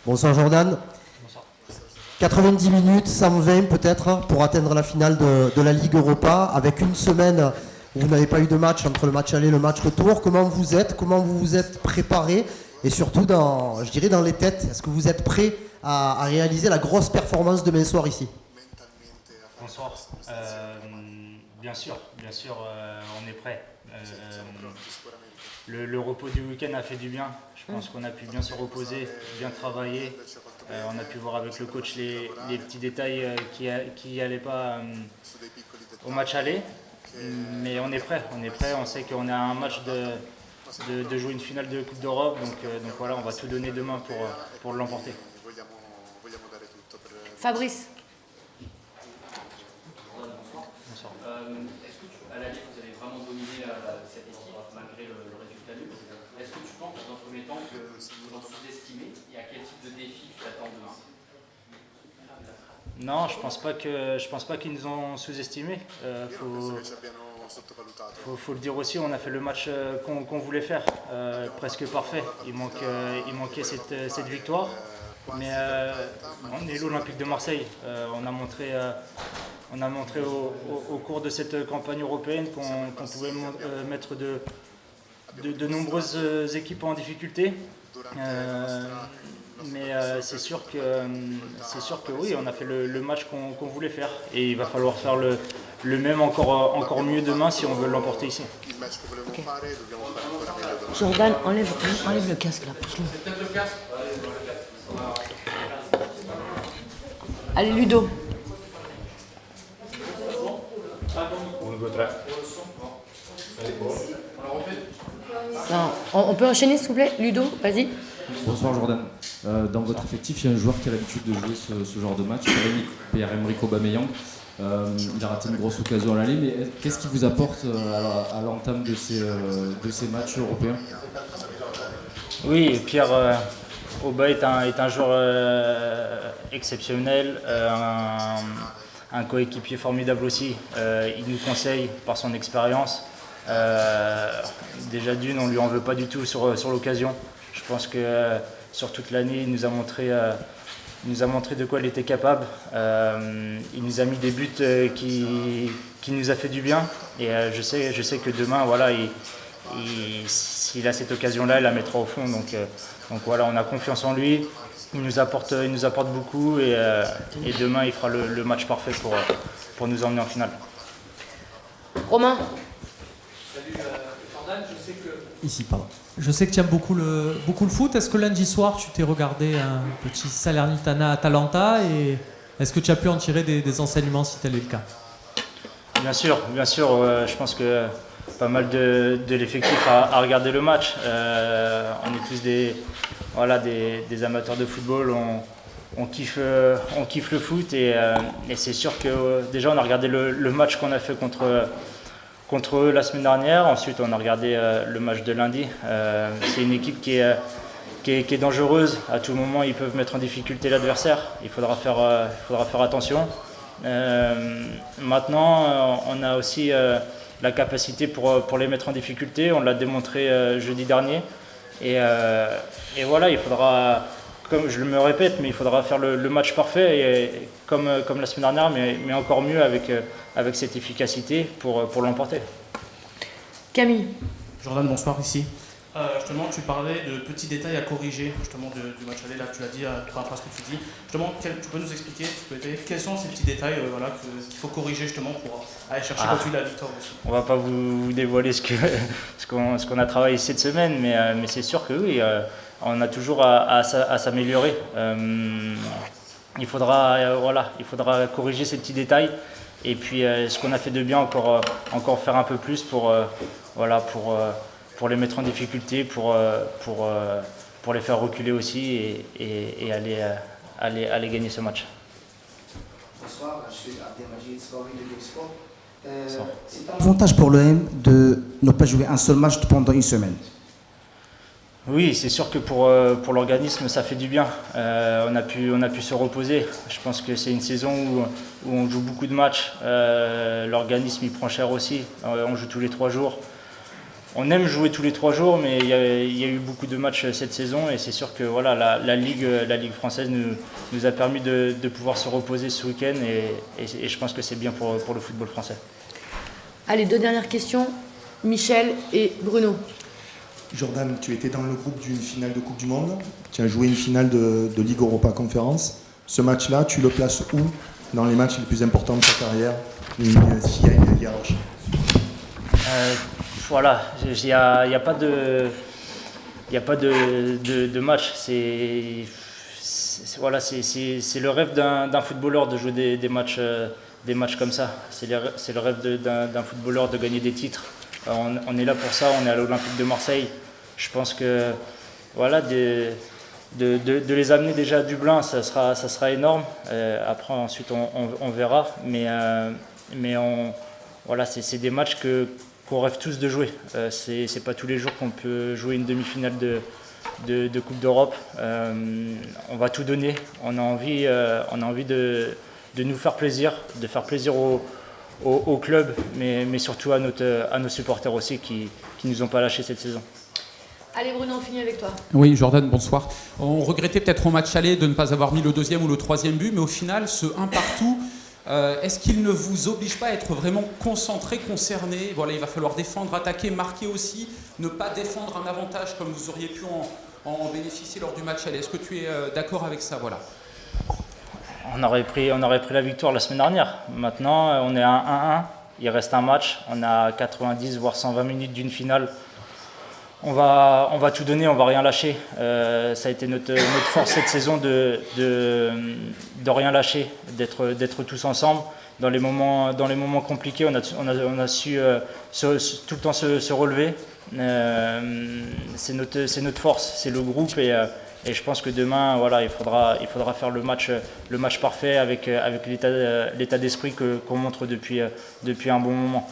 Bonsoir Jordan. Bonsoir. 90 minutes, 120 peut-être, pour atteindre la finale de la Ligue Europa, avec une semaine où vous n'avez pas eu de match entre le match aller et le match retour. Comment vous vous êtes préparé et surtout dans les têtes, est-ce que vous êtes prêt à réaliser la grosse performance demain soir ici? Bonsoir. Bien sûr, on est prêt. Le repos du week-end a fait du bien. Je pense qu'on a pu bien se reposer, bien travailler. On a pu voir avec le coach les petits détails qui n'allaient pas au match aller. Mais on est prêt. On sait qu'on a un match de jouer une finale de Coupe d'Europe. Donc voilà, on va tout donner demain pour l'emporter. Fabrice. Bonsoir. Est-ce que à la Ligue, vous avez vraiment dominé cette équipe malgré le résultat nul? Est-ce que tu penses dans un premier temps que vous en sous-estimez et à quel type de défi tu t'attends demain? Non, je pense pas qu'ils nous ont sous-estimés. Faut le dire aussi, on a fait le match qu'on voulait faire, presque parfait. Il manquait cette victoire. Mais on est l'Olympique de Marseille. On a montré au cours de cette campagne européenne qu'on pouvait mettre de nombreuses équipes en difficulté. Mais c'est sûr que oui, on a fait le match qu'on voulait faire. Et il va falloir faire le même encore mieux demain si on veut l'emporter ici. Okay. Jordan, enlève le casque là, pousse-le. Allez Ludo. Non, on peut enchaîner s'il vous plaît? Ludo, vas-y. Bonsoir Jordan. Dans votre effectif, il y a un joueur qui a l'habitude de jouer ce genre de match, Pierre-Emerick Aubameyang. Il a raté une grosse occasion à l'aller, mais qu'est-ce qui vous apporte à l'entame de ces matchs européens? Oui, Pierre Aubin est un joueur exceptionnel, un coéquipier formidable aussi. Il nous conseille par son expérience. Déjà d'une, on ne lui en veut pas du tout sur l'occasion. Je pense que sur toute l'année, il nous a montré de quoi il était capable. Il nous a mis des buts qui nous a fait du bien. Et je sais que demain, voilà, s'il a cette occasion-là, il la mettra au fond. Donc voilà, on a confiance en lui. Il nous apporte beaucoup et demain, il fera le match parfait pour nous emmener en finale. Romain. Salut Jordan, Ici, pardon. Je sais que tu aimes beaucoup le foot. Est-ce que lundi soir, tu t'es regardé un petit Salernitana-Atalanta et est-ce que tu as pu en tirer des enseignements si tel est le cas? Bien sûr. Je pense que pas mal de l'effectif a regardé le match. On est tous des amateurs de football. On kiffe le foot et c'est sûr que déjà on a regardé le match qu'on a fait contre eux la semaine dernière. Ensuite, on a regardé le match de lundi. C'est une équipe qui est dangereuse. À tout moment, ils peuvent mettre en difficulté l'adversaire. Il faudra faire attention. Maintenant, on a aussi la capacité pour les mettre en difficulté. On l'a démontré jeudi dernier. Et voilà, il faudra, comme je me répète, mais il faudra faire le match parfait, comme la semaine dernière, mais encore mieux avec cette efficacité pour l'emporter. Camille. Jordan, bonsoir ici. Justement, tu parlais de petits détails à corriger justement du match aller, là tu as dit par rapport à ce que tu dis. Justement, tu peux nous expliquer, quels sont ces petits détails qu'il faut corriger justement pour aller chercher la victoire aussi? On va pas vous dévoiler ce qu'on a travaillé cette semaine, mais c'est sûr que oui, on a toujours à s'améliorer. Il faudra corriger ces petits détails et puis ce qu'on a fait de bien encore faire un peu plus pour les mettre en difficulté, pour les faire reculer aussi et aller gagner ce match. Bonsoir, je suis Abdelmajid Sfawi de l'Expo. C'est un avantage pour l'OM de ne pas jouer un seul match pendant une semaine. Oui, c'est sûr que pour l'organisme, ça fait du bien. On a pu se reposer. Je pense que c'est une saison où on joue beaucoup de matchs. L'organisme, il prend cher aussi. On joue tous les 3 jours. on aime jouer tous les 3 jours, mais il y a eu beaucoup de matchs cette saison et c'est sûr que voilà, la Ligue française nous a permis de pouvoir se reposer ce week-end et je pense que c'est bien pour le football français. Allez, 2 dernières questions. Michel et Bruno. Jordan, tu étais dans le groupe d'une finale de Coupe du Monde. Tu as joué une finale de Ligue Europa Conférence. Ce match-là, tu le places où dans les matchs les plus importants de ta carrière, s'il y a une hiérarchie? Voilà, il n'y a pas de match. C'est le rêve d'un footballeur de jouer des matchs comme ça. C'est le rêve d'un footballeur de gagner des titres. On est là pour ça, on est à l'Olympique de Marseille. Je pense que voilà, de les amener déjà à Dublin, ça sera énorme. Après, ensuite, on verra. Mais voilà, c'est des matchs qu'on rêve tous de jouer. C'est pas tous les jours qu'on peut jouer une demi-finale de Coupe d'Europe. On va tout donner. On a envie de nous faire plaisir, de faire plaisir au club, mais surtout à nos supporters aussi qui nous ont pas lâchés cette saison. Allez Bruno, on finit avec toi. Oui, Jordan, bonsoir. On regrettait peut-être au match aller de ne pas avoir mis le 2e ou le 3e but, mais au final, ce 1 partout, est-ce qu'il ne vous oblige pas à être vraiment concentré, concerné? Voilà, il va falloir défendre, attaquer, marquer aussi, ne pas défendre un avantage comme vous auriez pu en bénéficier lors du match aller. Est-ce que tu es d'accord avec ça? Voilà. On aurait pris la victoire la semaine dernière. Maintenant, on est à 1-1. Il reste un match. On a 90 voire 120 minutes d'une finale. On va tout donner, on va rien lâcher. Ça a été notre force cette saison de rien lâcher, d'être tous ensemble. Dans les moments compliqués, on a su tout le temps se relever. C'est notre force, c'est le groupe et je pense que demain, voilà, il faudra faire le match parfait avec l'état d'esprit qu'on montre depuis un bon moment.